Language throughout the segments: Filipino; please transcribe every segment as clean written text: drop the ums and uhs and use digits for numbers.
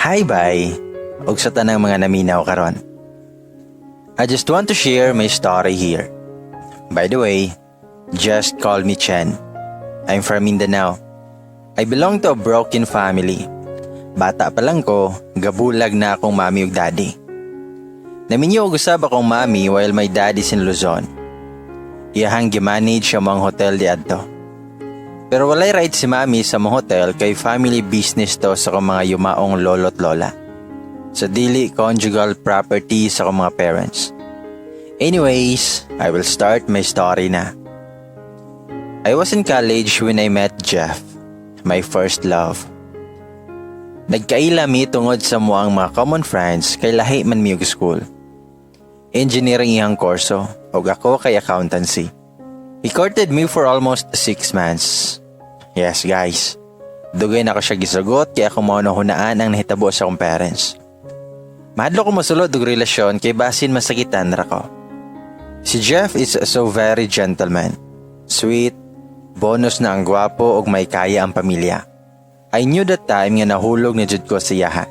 Hi bye, ug sa tanang mga naminaw karon. I just want to share my story here. By the way, just call me Chen. I'm from Mindanao. I belong to a broken family. Bata pa lang ko, gabulag na akong mami ug daddy. Naminyo og usab akong mami while my daddy is in Luzon. Iyahang gimanage sa mga hotel di adto. Pero walay right si mami sa mga hotel kay family business to sa akong mga yumaong lolo't lola. Sa dili conjugal property sa akong mga parents. Anyways, I will start my story na. I was in college when I met Jeff, my first love. Nagkaila mi tungod sa muang mga common friends kay lahi man mi og school. Engineering iyang kurso ug ako kay accountancy. He courted me for almost 6 months. Yes guys, dugay na ako siya gisugot kaya ako mao hunaan ang nahitabo sa akong parents. Mahadlo ko mosulod og relasyon kay basin masakitan ra ko. Si Jeff is so very gentleman, sweet, bonus na ang gwapo ug may kaya ang pamilya. I knew that time nga nahulog na jud ko sa iyaha.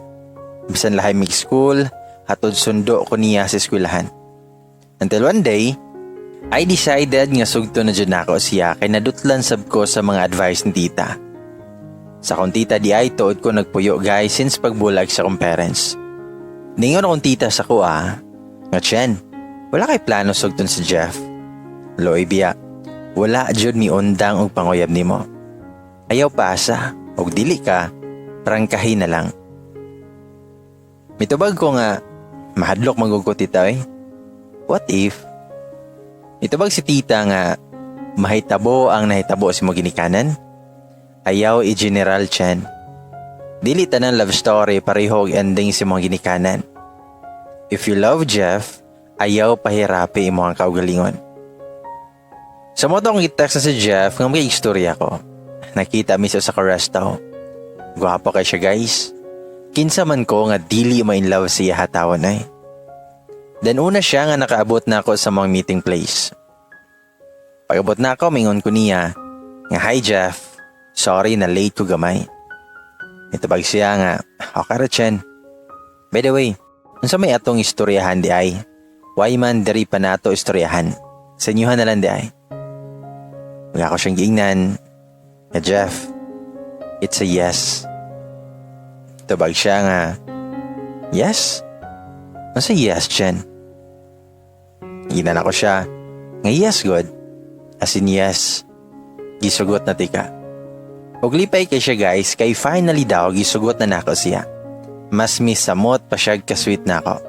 Bisan lahi mig school, hatod sundo ko niya sa eskwelahan. Until one day, I decided nga sugto na jud nako siya kay nadutlan sab ko sa mga advice ni tita. Sa akong tita di ay tuod ko nagpuyo guys since pagbulag sa akong parents. Ningon akong tita sa ko nga Chen, wala kay plano sugton si Jeff. Loy biya, wala jud mi undang og panguyab nimo. Ayaw paasa og dili ka, prangkahin na lang. Mitubag ko nga, mahadlok magugko tita eh. What if? Mitubag si tita nga, mahitabo ang nahitabo si mo ginikanan? Ayaw i-general Chen. Dili tanan love story pareho og ending si mo ginikanan. If you love Jeff, ayaw pahirapi imo ang kaugalingon. Sa mo tong i-text na si Jeff nga may istorya ko. Nakita mi sa resto. Gwapo kay siya guys. Kinsa man ko nga dili ma-in love siya hatawan ay. Then una siya nga nakaabot na ako sa mga meeting place. Pag-abot na ako, mingon ko niya nga, "Hi Jeff, sorry na late ko gamay." Itubag siya nga, "Okay ra Chen. By the way, unsa may atong istoryahan di ay? Why man diri pa nato istoryahan? Sa inyuhan na lang di ay." Wala ko siyang giingnan. "Yeah, Jeff, it's a yes." Tubag siya nga, "Yes? Masa yes, Chen?" Ginan ako siya, nga yes good. As in yes. Gisugot na tika. Og lipay kay siya guys, kay finally daw gisugot na nako siya. Mas misamot pa siya ka-sweet na ako.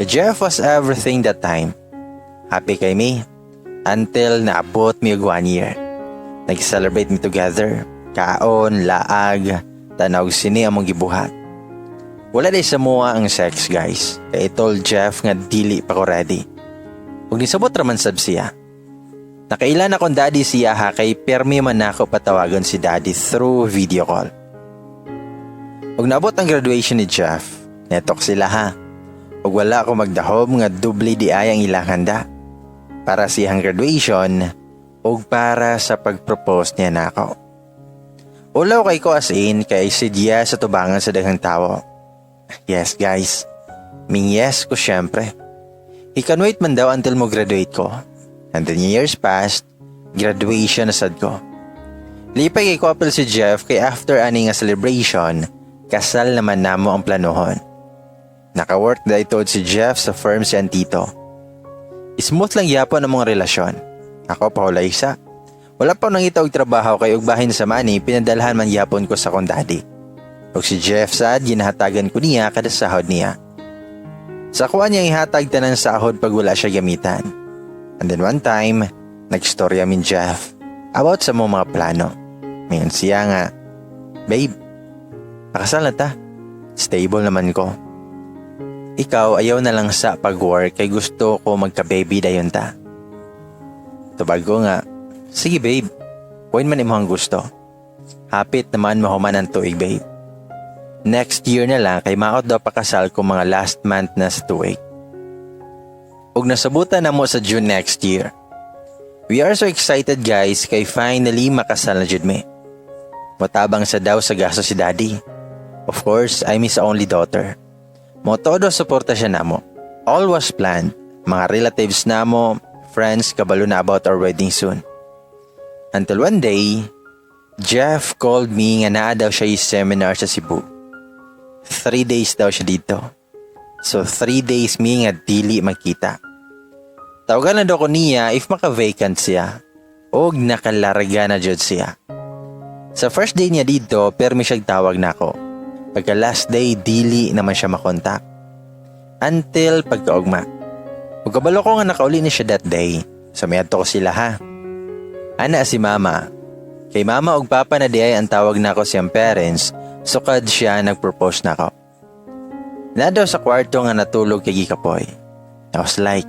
Jeff was everything that time. Happy kay me. Until naabot mi og 1 year. Nag-celebrate me together. Kaon, laag, tanaw sini among gibuhat. Wala day sa mua ang sex guys. Kaya I told Jeff nga dili pa ko ready. Ug nisabot raman sab siya. Nakailan akong daddy siya kay permi man ako patawagon si daddy through video call. Ug naabot ang graduation ni Jeff. Netok sila Ug wala ako magdahob nga doble di ay ang ilang handa. Para siyang graduation ug para sa pag-propose niya nako. Ulaw kay ko as in kay sidya sa tubangan sa daghang tawo. Yes guys, ming yes ko syempre. He can wait man daw until mo graduate ko. And then years passed, graduation na sad ko. Lipay kay couple si Jeff kay after ani nga celebration, kasal naman namo ang planuhon. Naka-work na itod si Jeff sa firm si Antito. Smooth lang yapon ang mga relasyon. Ako pa hulay isa. Wala pa nangita og trabaho kay og bahin sa money, pinadalhan man yapon ko sa kong daddy. Og si Jeff sad, ginahatagan ko niya kada sahod niya. Sa kuha niya ihatag tanan sahod pag wala siya gamitan. And then one time, nag-storya min Jeff about sa mga plano. Ngayon siya nga, "Babe, pakasal na ta. Stable naman ko. Ikaw ayaw na lang sa pag-work kay gusto ko magka-baby dayon ta." Tubag ko nga, "Sige babe, kuhin man imo ang gusto. Hapit naman mahuman ang tuig babe. Next year na lang kay maot daw pakasal ko mga last month na sa tuig." Ug nasabutan na mo sa June next year. We are so excited guys kay finally makasal na jud me. Matabang sa daw sa gasto si daddy. Of course, I'm his only daughter. Mo todo suporta siya namo. All was planned. Mga relatives namo, friends, kabalo na about our wedding soon. Until one day, Jeff called me nga naa daw siya yung seminar sa Cebu. 3 days daw siya dito. So 3 days mi nga dili magkita. Tawagan na daw ko niya if maka-vacant siya. Og nakalarga na jud siya. Sa first day niya dito, permi siya tawag na ako. Pagka last day, dili naman siya makontak. Until pagkaugma. Ug kabalo ko nga nakauli ni siya that day. So may adto ko sila ha. Ana si mama. Kay mama ug papa na diay ang tawag na ako siyang parents. Sukad siya nagpropose na ako. Na daw sa kwarto nga natulog kay Gikapoy. I was like,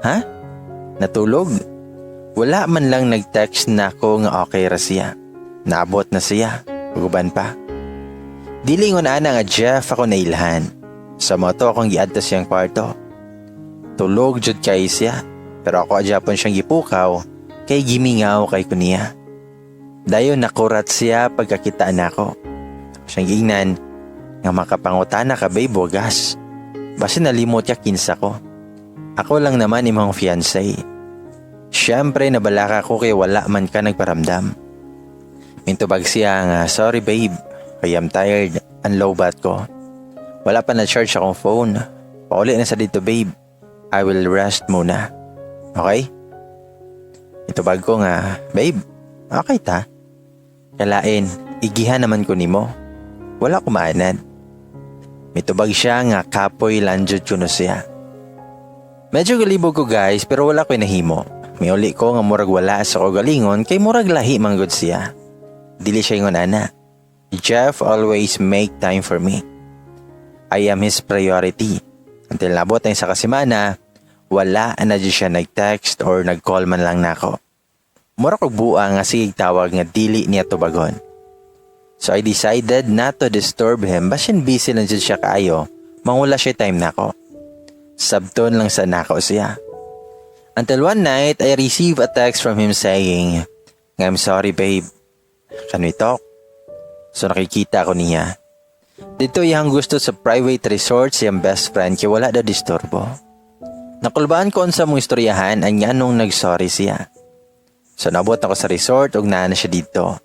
ha? Natulog? Wala man lang nag-text na ako nga okay ra siya. Naabot na siya. Uguban pa. Dilingon ana nga Jeff ako nailhan. Sa moto akong giadto siyang kwarto. Tulog jud kay siya. Pero ako adyapon siyang gipukaw kay gimingaw kay kuniya. Dayon nakurat siya pagkakita na ako. Siyang giingnan nga makapangutana ka babe wagas. Basta nalimot ya kinsa ko. Ako lang naman imong fiancé. Siyempre nabalaka ko kay wala man ka nagparamdam. Mintubag siya nga sorry babe. I am tired. Ang low bat ko. Wala pa na-charge akong phone. Pauli na sa dito babe. I will rest muna. Okay? Itubag ko nga, babe, okay ta? Kalain, igihan naman ko nimo. Wala kumaanan. Mitubag siya nga kapoy lanjud ko no siya. Medyo galibog ko guys pero wala ko nahimo. May uli ko nga murag wala sa kagalingon kay murag lahi manggod siya. Dili siya ingon ana. Jeff always make time for me. I am his priority. Until nabot na sa kasimana, wala na di siya nag-text or nag-call man lang nako. Mura ko buwa nga sige tawag nga dili niya tubagon. So I decided not to disturb him basin busy lang siya kaayo. Mangula siya time nako. Sabton lang sa nako siya. Until one night, I received a text from him saying, I'm sorry babe. Can we talk? So nakikita ko niya. Dito yang gusto sa private resort siyang best friend kaya wala daw disturbo. Nakulbaan ko sa mong istoryahan ang nganong nag-sorry siya. So nabot ako sa resort ug naa na siya dito.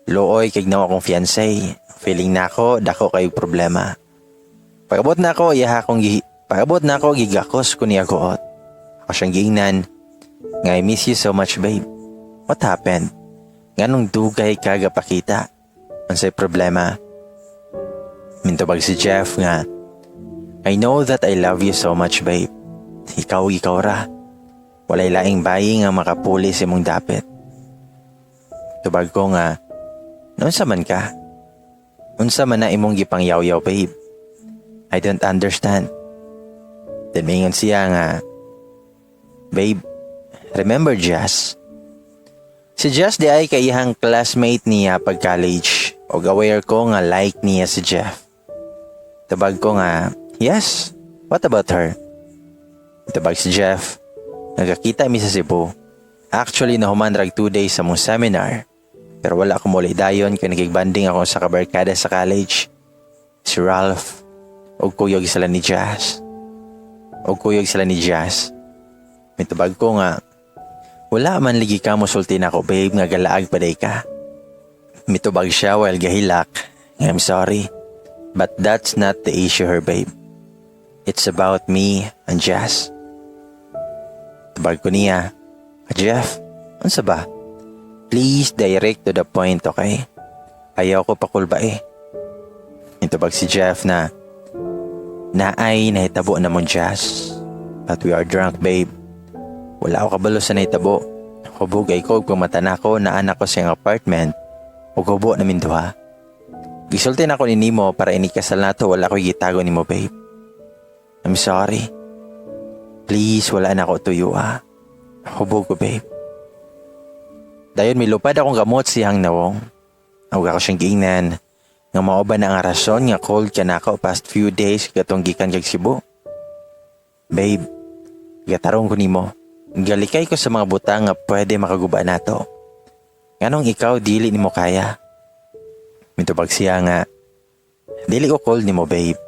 Looy kay ginawa kong fiancé. Feeling na ako dako kay problema. Pagabot na ako gigakos ko niya goot. Ako siyang giingnan. Nga I miss you so much babe. What happened? Nganong dugay ka gapakita? Unsay problema? Mintubag si Jeff nga. I know that I love you so much babe. Ikaw ra. Walay laing bayi nga makapuli si mong dapit. Tubag ko nga, unsa man ka? Unsa man na imong gipangyaw-yaw babe? I don't understand. Then mingon siya nga, babe, remember Jazz? Si Jazz di ay kaihang classmate niya pag college o aware ko nga like niya si Jeff. Tubag ko nga, yes, what about her? Tubag si Jeff, nagkakita mi sa Cebu. Actually, nahumandrag 2 days sa mong seminar. Pero wala akong muli dayon kung nagigbanding ako sa kabarkada sa college. Si Ralph, o kuyog sila ni Jazz. Mitubag ko nga, wala man ligi ka mo sulti na ako babe nga galaag paday ka. Mitubag siya while gahilak. I'm sorry, but that's not the issue her babe. It's about me and Jazz. Tubag ko niya, Jeff, unsa ba? Please direct to the point, okay? Ayaw ko pakulba eh. Tubag si Jeff na, naay nahitabo na mong Jazz. But we are drunk, babe. Wala ako kabalo sa nahitabo. Hubog ay ko kung mata na ko na anak ko siyang apartment. Hubo namin duha. Gisulti na ko ni Nimo para inikasal na to wala ko gitago ni mo, babe. I'm sorry. Please, wala na ako tuyo ha. Hubog ko, babe. Dayon milupad akong gamot siyang nawong. Awag ako siyang giingnan. Nga maoba na ang rason nga cold ka na ako past few days katong gikan kag Cebu. Babe, gatarong ko nimo. Galikay ko sa mga butang nga pwede makaguba na to. Nganong ikaw dili nimo kaya? Mitubag siya nga, Dili ko cold nimo babe.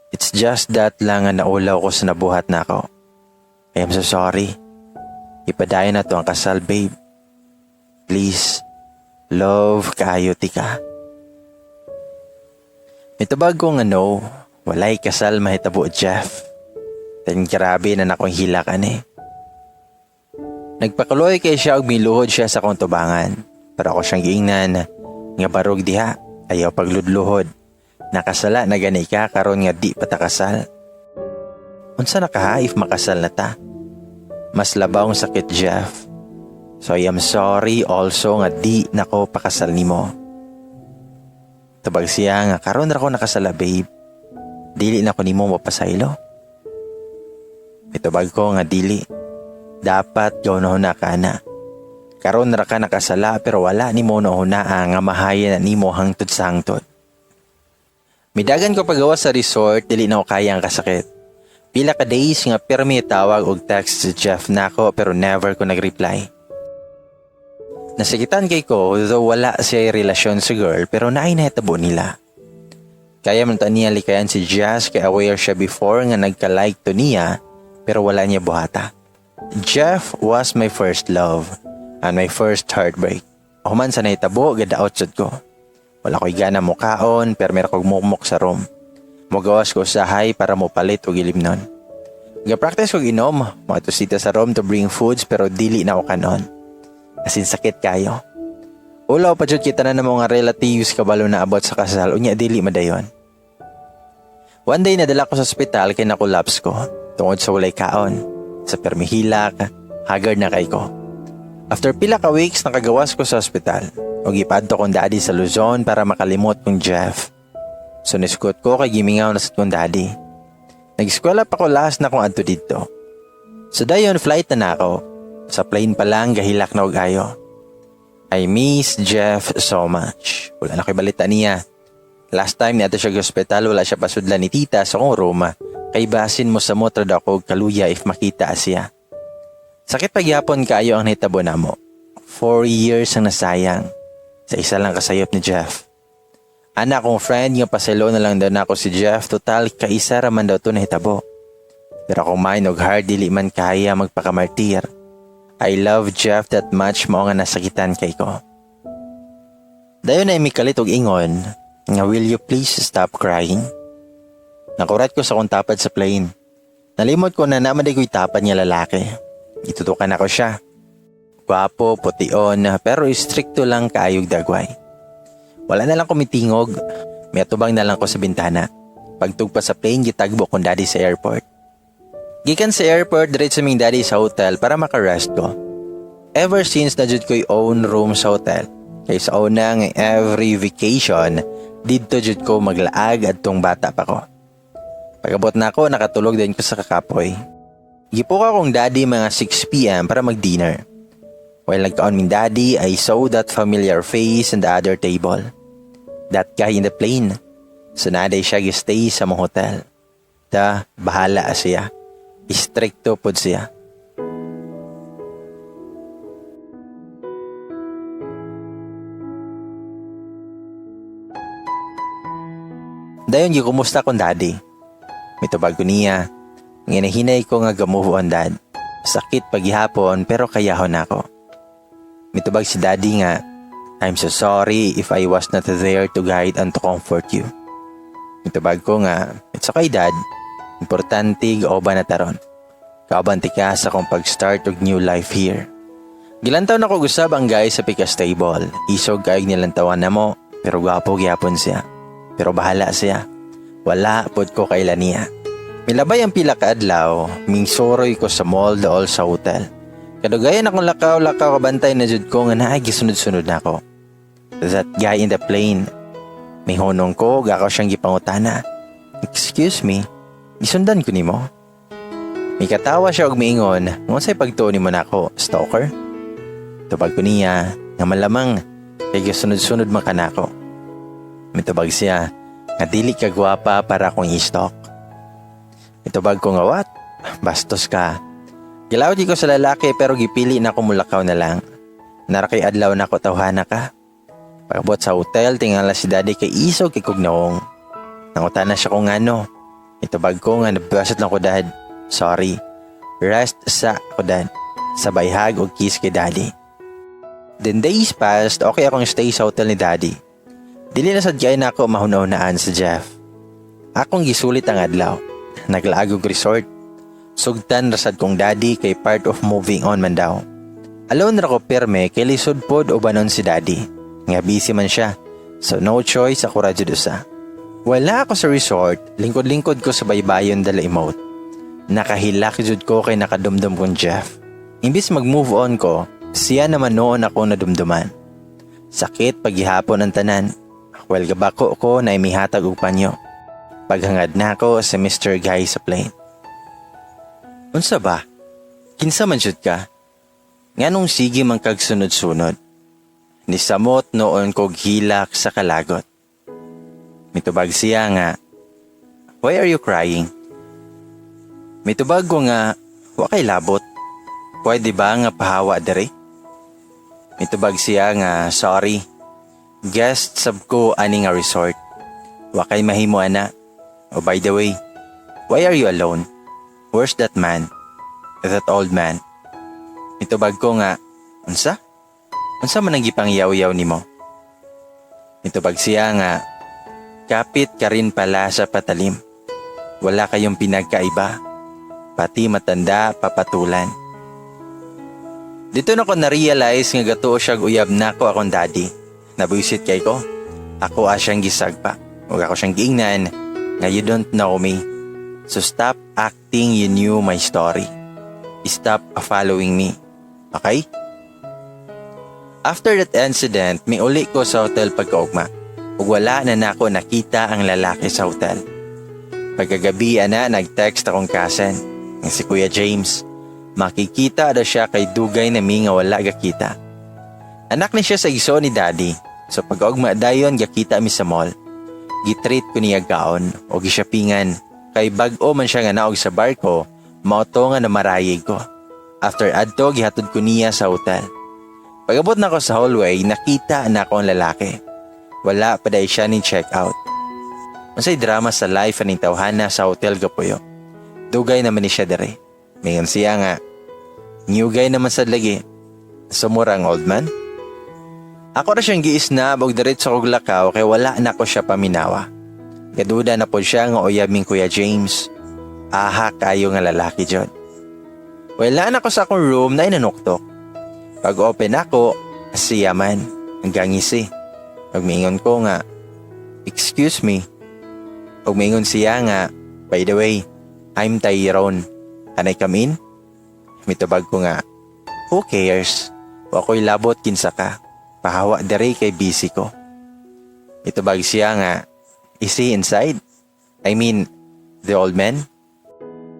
It's just that lang nga naulaw ko sa nabuhat na ako. I am so sorry. Ipadayon na to ang kasal babe. Please, love kaayo ti ka. Mitubag ko nga no, walay kasal mahitabo Jeff. Then grabe na nakong hilakan eh. Nagpakuloy kay siya og miluhod siya sa kong tubangan. Pero ako siyang giingnan nga barog diha, ayaw pagludluhod. Nakasala na gani ka karon nga di patakasal. Unsa na ka if makasal na ta? Mas labaw ang sakit Jeff. So I am sorry also nga di nako pakasal nimo. Tubag siya nga karon ra ko nakasala babe. Dili na ko nimo mapasaylo. Itubag ko nga dili. Dapat gawon na ka na. Karon ra ka nakasala pero wala nimo na nga mahayan nimo hangtod sa hangtod. Midagan ko pagawa sa resort, dili na ko kaya ang kasakit. Pila ka days nga pirmi tawag og text si Jeff nako pero never ko nag-reply. Nasakitan kay ko though wala siya relasyon sa girl pero naay nahitabo nila. Kaya man to niya likayan si Jazz kay aware siya before nga nagka-like to niya pero wala niya buhata. Jeff was my first love and my first heartbreak. Human sa nahitabo gadaot sad ko. Wala ko'y gana mo kaon, pero meron kong mukmuk sa room. Magawas ko usahay para mo palit o gilimnon. Ga-practice ko inom, matusita sa room to bring foods pero dili na ako kanon. Asin sakit kayo. Ulaw pa dyan kita na mga relatives kabalo na abot sa kasal, unya dili madayon. One day nadala ko sa ospital kay nakulaps ko, tungod sa walay kaon. Sa permihilak, haggard na kay ko. After pila ka weeks, nakagawas ko sa ospital. O gipadto kong daddy sa Luzon para makalimot kong Jeff. So niskot ko kay gimingaw na sa kong daddy. Nag-eskwela pa ko last na kong adto dito. So dayon flight na ako. Sa plane pa lang gahilak na og ayo. I miss Jeff so much. Wala na ko'y balita niya. Last time niya siya hospital wala siya pasudlan ni tita sa kong room. Kay basin mo sa motra daw ko kaluya if makita siya. Sakit pagyapon kaayo ang nahitabo namo. 4 years ang nasayang. Sa isa lang kasayop ni Jeff. Anak kong friend nga paselo na lang daw na ako si Jeff. Total kaisa raman daw to nahitabo. Pero kung mind og hard dili man kaya magpakamartir. I love Jeff that much mao nga nasakitan kay ko. Dayon na imikalit og ingon nga will you please stop crying? Nakurat ko sa kong tapad sa plane. Nalimot ko na naman ko'y tapad niya lalaki. Itutukan ako siya. Gwapo, pution, pero istrikto lang kaayog dagway. Wala na lang kumitingog. May atubang na lang ko sa bintana. Pagtugpa sa plane, gitagbo kong daddy sa airport. Gikan sa airport, diretso ming daddy sa hotel para makarest ko. Ever since na jud ko'y own room sa hotel. Kaya sa unang every vacation, dito jud ko maglaag at tong bata pa ko. Pagabot na ako, nakatulog din ko sa kakapoy. Gipuka kong daddy mga 6 p.m. para mag-dinner. While nagkaon ming daddy, I saw that familiar face in the other table. That guy in the plane. So naday siya gistay sa mong hotel. Bahala siya. Istrikto pod siya. Dayon kumusta kong daddy. Mitubag ko niya. Nginahinay ko nga gamove on dad. Sakit paghihapon pero kayahon ako. Mitubag si daddy nga, I'm so sorry if I was not there to guide and to comfort you. Mitubag ko nga, it's okay dad. Importante gaoban na taron. Kaobanti ka sa kong pag-start og new life here. Gilantaw na ko gusab ang guys sa pika stable. Isog kaig nilantawan na mo, pero gwapo gyapon siya. Pero bahala siya. Wala pod ko kailan niya. Milabay ang pila ka adlaw, ming soroy ko sa mall dool sa hotel. Kadugayan akong lakaw-lakaw kabantay na jud ko nga naay gisunod-sunod na ako. That guy in the plane. May honong ko, gakaw siyang gipangutana. Excuse me, gisundan ko nimo. May katawa siya og miingon, ngunsay pagtuon nimo nako, stalker? Tubag ko niya, nga malamang, kay gisunod-sunod man kanako. Mitubag siya, nga dili ka gwapa para akong i-stalk. Mitubag ko nga what? Bastos ka. Gilawd ko sa lalaki pero gipili na ko mulakaw na lang. Narakay adlaw na ko tawhana ka. Pagabot sa hotel, tingala si daddy kay isog kay kugnaong. Nanguta na siya kung ano. Itubag ko nga nabasot lang ko dad. Sorry. Rest sa ko dad. Sabay hug o kiss kay daddy. Then days passed, okay akong stay sa hotel ni daddy. Dili na sadyain ako mahuna-hunaan sa Jeff. Akong gisulit ang adlaw. Naglaagog resort. Sugtan rasad kong daddy kay part of moving on man daw. Alone ra ko perme kay lisod pod o banon si daddy. Nga busy man siya. So no choice ako radyo dosa. Wala ako sa resort, lingkod-lingkod ko sa baybayon dala emote. Nakahilak jud ko kay nakadumdum kong Jeff. Imbis mag-move on ko, siya naman noon ako nadumduman. Sakit paghihapon ang tanan. Well gabako ko na imihatag og panyo. Paghangad na ako sa Mr. Guy sa plane. Unsa ba? Kinsa man jud ka? Nganong sige man kag sunod-sunod. Nisamot noon kog hilak sa kalagot. Mitubag siya nga, why are you crying? Mitubag ko nga, wakay labot. Pwede ba nga pahawa dere? Mitubag siya nga, sorry. Guest sab ko ani nga resort. Wakay mahimo ana. Oh by the way, why are you alone? Where's that man? That old man? Mitubag ko nga, unsa? Unsa man ang gipang yaw-yaw nimo? Mitubag siya nga, kapit ka rin pala sa patalim. Wala kayong pinagkaiba. Pati matanda, papatulan. Dito na ko na-realize nga gatuo siya uyab na ko akong daddy. Nabuisit kay ko. Ako asyang gisagpa. Huwag ako siyang giingnan nga you don't know me. So stop acting you knew my story. Stop following me. Okay? After that incident, may uli ko sa hotel pagkaugma. Ug wala na nako nakita ang lalaki sa hotel. Pagkagabi na nag-text akong cousin, ng si Kuya James. Makikita daw siya kay dugay na mi nga wala gakita. Anak ni siya sa iso ni daddy. So pag-ugma dayon gakita mi sa mall. Gitreat ko niya gaon o gisyapingan. Kay bag-o man siya nga naog sa barko, mauto nga na marayig ko. After adto gihatod ko niya sa hotel. Pag-abot na ko sa hallway, nakita na ako ang lalaki. Wala pa dahil siya ni check out. Masay drama sa life aning tawhana sa hotel gapuyo. Dugay naman ni siya dere. Mayon siya nga. New guy naman sa lagi. Sumurang old man. Ako na siyang giisnab og diretso kog lakaw kay wala na ko siya paminawa. Gaduda na po siya nga uyabing Kuya James. Aha kayo nga lalaki jud. Wala na ko sa akong room na inanuktok. Pag open ako, siya man. Hanggang ngisi. Pagmingon ko nga, excuse me. Pagmingon siya nga, by the way, I'm Tyrone. Can I come in? Mitubag ko nga, who cares? O ako'y labot kinsa ka. Pahawa dere kay busy ko. Mitubag siya nga, is he inside? I mean, the old man?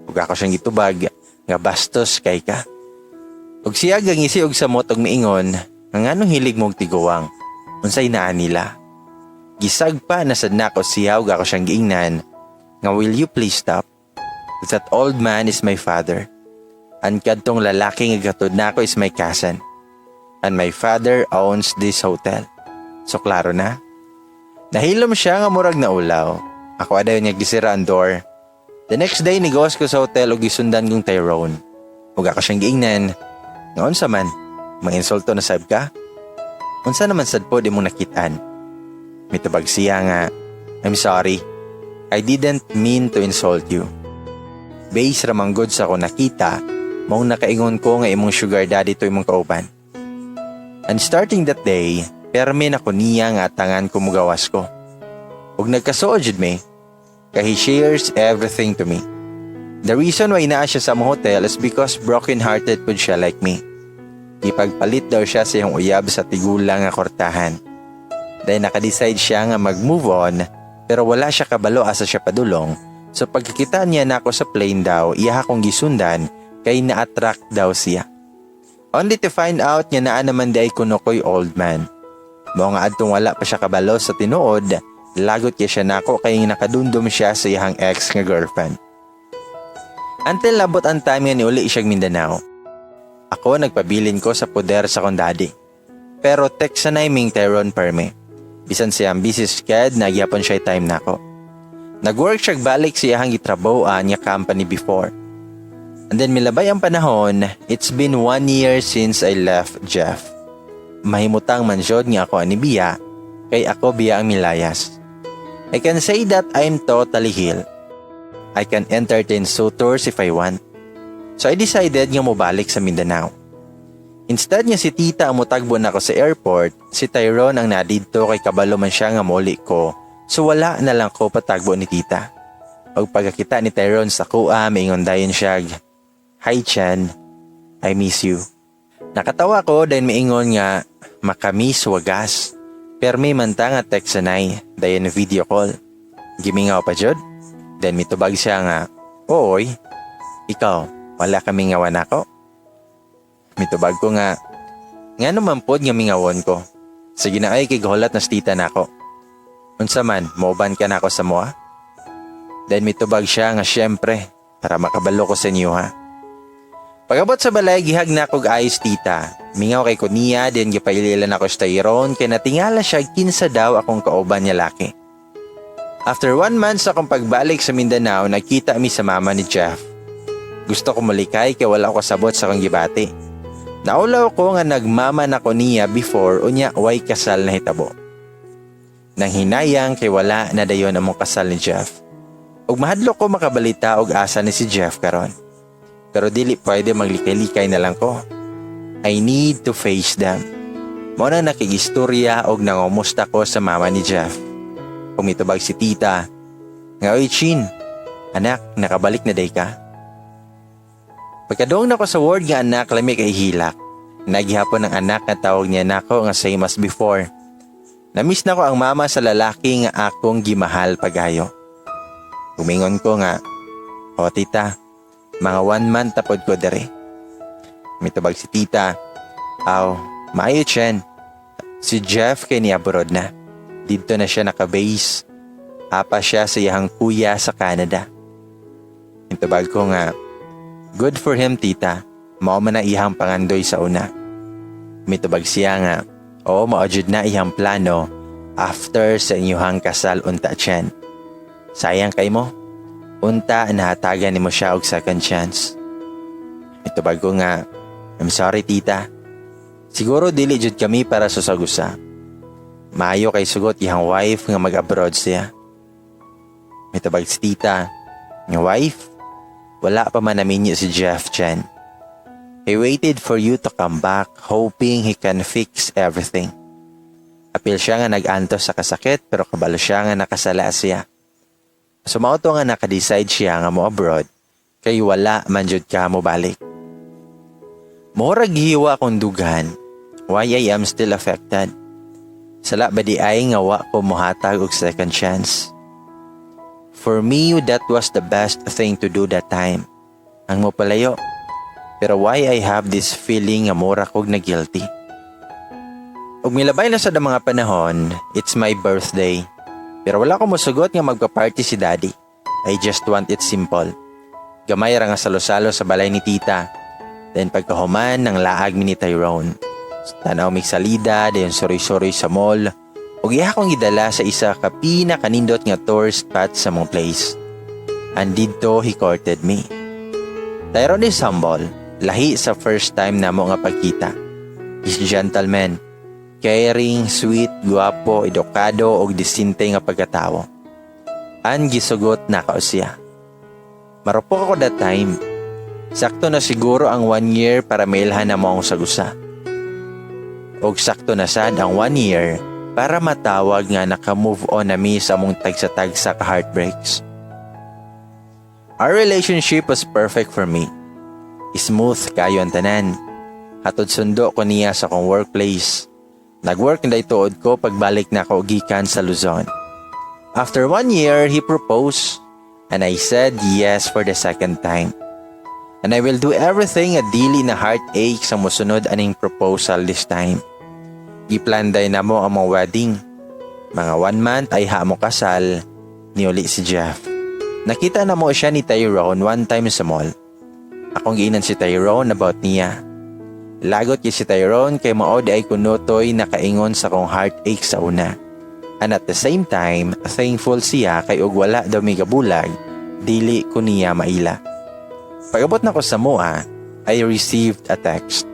Ug ako siyang itubag, nga bastos kay ka. Ug siya gangisi og samot og miingon, nga nganong hilig mong tiguwang. Unsay naa nila. Gisag pa na sad nako siya ug ako siyang giingnan nga will you please stop? That old man is my father. Ang kadtong lalaki nga gatod nako is my cousin. And my father owns this hotel. So klaro na. Nahilom siya nga murag na ulaw. Ako adayon niya gisira ang door. The next day nigawas ko sa hotel ug gisundan kong Tyrone. Ug ako siyang giingnan. Nga unsa man, manginsulto na sab ka? Unsa naman sad po di mong nakitaan? Mitubag siya nga, I'm sorry. I didn't mean to insult you. Base ramang good sa ko nakita, maong nakaingon ko nga imong sugar daddy to imong kauban. And starting that day, perme na ko niya nga tangan ko mugawas ko. Ug nagkasuod jud me, kay he shares everything to me. The reason why naa siya sa among hotel is because broken-hearted pud siya like me. Ipagpalit daw siya sa iyong uyab sa tigulang nga kortahan. Dahil nakadecide siya nga mag-move on, pero wala siya kabalo asa siya padulong. So pagkikita niya na ako sa plane daw, iya akong gisundan kay na-attract daw siya. Only to find out niya naa naman di ay kunokoy old man. Mao nga adtong wala pa siya kabalo sa tinuod, lagot kay siya nako kay nakadundom siya sa iyang ex nga girlfriend. Until labot ang time nga niuli siya Mindanao. Ako nagpabilin ko sa poder sa kong daddy. Pero text sa naming Tyrone perme. Bisan siyang busy sked, nagyapon siya time nako. Nag-work siya balik sa iyang gitrabahoan nga company before. And then milabay ang panahon, it's been 1 year since I left Jeff. Mahimutang man jud nga ako ani biya, kay ako biya ang milayas. I can say that I'm totally healed. I can entertain suitors if I want. So I decided nga mobalik sa Mindanao. Instead nga si tita ang mutagbo na ako sa airport, si Tyrone ang nadidto kay kabalo man siya nga muli ko, so wala na lang ko patagbo ni tita. Og pagkakita ni Tyrone sa kuha, maingon dayon siya, "Hi Chan, I miss you." Nakatawa ko dahil maingon nga, "Makamiss wagas." Permi man ta nga text sanay, dayon video call. Gimingaw pa jud. Then mitubag siya nga, "Oy, ikaw, wala kaming ngawan ako?" Mitubag ko nga naman pod nga mingawon ko. Sige na ay kighulat na stita na ako. Unsa man, mauban ka na ako sa moa? Then mitubag siya nga syempre, para makabalo ko sa inyo ha. Pagabot sa balay, gihag na kog ayos tita. Mingaw kay ko niya, then gipaililan ako sa Tyrone, kaya natingala siya kinsa daw akong kauban niya laki. After 1 month sa akong pagbalik sa Mindanao, nakita mi sa mama ni Jeff. Gusto ko mulikay kaya wala ko sabot sa akong gibati. Naulaw ko nga nagmama na ko niya before unya way kasal na hitabo. Nang hinayang kay wala na dayon among kasal ni Jeff. Ug mahadlok ko makabalita og asa ni si Jeff karon. Pero dili pwede maglikay-likay na lang ko. I need to face them. Mao na nakigistorya og nangumusta ko sa mama ni Jeff. Pumitubag si tita, nga, "Oy Chin, anak, nakabalik na day ka?" Pagkadong na ko sa ward nga anak, lami kay hilak. Naghihapon ng anak na tawag niya nako nga same as before. Namiss na ko ang mama sa lalaki nga akong gimahal pagayo. Umingon ko nga, "O tita, mga 1 month tapod ko dere." Mitubag si tita, "Aw, maayo Chen. Si Jeff kay ni abroad na. Dito na siya nakabase. Apa siya sa iyang kuya sa Canada." Mitubag ko nga, "Good for him tita. Mao man na iyang pangandoy sa una." Mitubag siya nga, "Oo, maajud na iyang plano after sa inyong kasal unta Chen. Sayang kay mo. Unta nahatagan ni mo siya og second chance." Mitubag ko nga, "I'm sorry tita. Siguro dili jud kami para susagusa. Maayo kay sugot iyang wife nga mag-abroad siya." Mitubag si tita, "Nga wife? Wala pa man naminyo si Jeff Chen. He waited for you to come back hoping he can fix everything. Apil siya nga nag-antos sa kasakit pero kabalo siya nga nakasala siya. Sumauto nga nakadecide siya nga mo abroad kay wala man jud ka mo balik. Murag hiwa akong dugan why I am still affected. Sala ba di ay nga wa ko mohatag og second chance. For me, that was the best thing to do that time. Ang mopalayo. Pero why I have this feeling nga mura kog na guilty. Ug milabay na sa mga panahon, it's my birthday. Pero wala ko mosugot nga magpa-party si daddy. I just want it simple. Gamay ra nga salo-salo sa balay ni tita. Then pagkahuman ng laag mi ni Tyrone. Tanaw mig salida, dayon soroy-soroy sa mall. Ug iya akong gidala sa isa ka pinakanindot nga tourist spot sa mong place. And didto he courted me. Tyrone is humble, lahi sa first time namo nga pagkita. He's gentleman, caring, sweet, guwapo, edukado ug disinte nga pagkatawo. An gisugot na kao siya. Marupok ako that time. Sakto na siguro ang 1 year para mailhan na mo ang sagusa. Og sakto na sad ang 1 year para matawag nga naka-move on na mi sa mong tagsa-tagsa ka heartbreaks. Our relationship was perfect for me. Smooth kayo ang tanan. Hatod sundo ko niya sa akong workplace. Nag-work na ituod ko pagbalik na ako gikan sa Luzon. After 1 year, he proposed and I said yes for the second time. And I will do everything at dili na heartache sa musunod aning proposal this time. Giplanday na mo ang mga wedding. Mga 1 month ay hamo kasal ni uli si Jeff. Nakita na mo siya ni Tyrone 1 time sa mall. Akong giinan si Tyrone about niya. Lagot kay si Tyrone kay maod ay kunutoy nakaingon sa kong heartache sa una. And at the same time, thankful siya kay og wala daw may gabulag, dili ko niya maila. Pag-abot na ko sa mua, I received a text.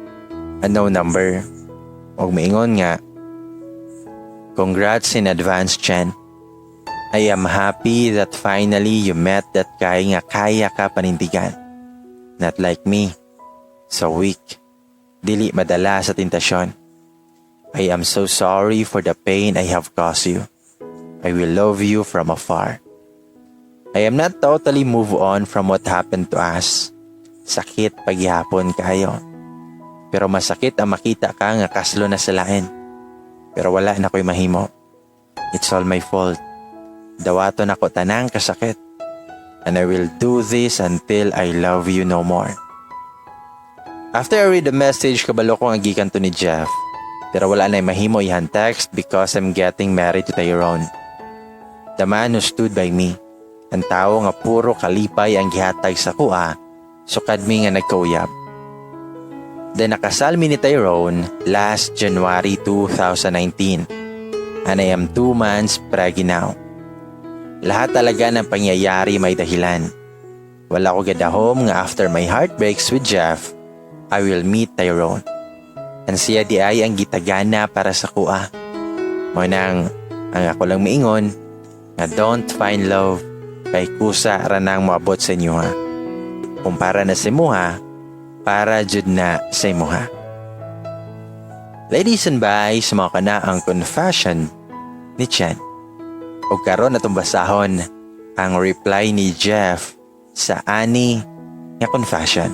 Unknown number. Og maingon nga, "Congrats in advance, Chen. I am happy that finally you met that guy nga kaya ka panindigan. Not like me. So weak. Dili madala sa tentasyon. I am so sorry for the pain I have caused you. I will love you from afar. I am not totally move on from what happened to us. Sakit paghihapon kayo. Pero masakit ang makita ka nga kaslo na sa lain. Pero wala na ko'y mahimo. It's all my fault. Dawaton ako tanang kasakit. And I will do this until I love you no more." After I read the message, kabalo ko ang gikan to ni Jeff. Pero wala na mahimo ihan text because I'm getting married to Tyrone. The man who stood by me. Ang tao nga puro kalipay ang gihatag sa kuha, sukad mi nga nagkauyab. Then nakasal mi ni Tyrone last January 2019. And I am 2 months pregnant now. Lahat talaga ng pangyayari may dahilan. Wala ko gadahom nga after my heartbreaks with Jeff, I will meet Tyrone. And siya di ay ang gitagana para sa kuha. Mo nang ang ako lang maingon nga don't find love kay kusa ranang moabot sa inyo ha. Kung para na sa imuha, para jud na sa imuha. Ladies and boys, mga kana ang confession ni Chen. O karon natong basahon ang reply ni Jeff sa ani nga confession.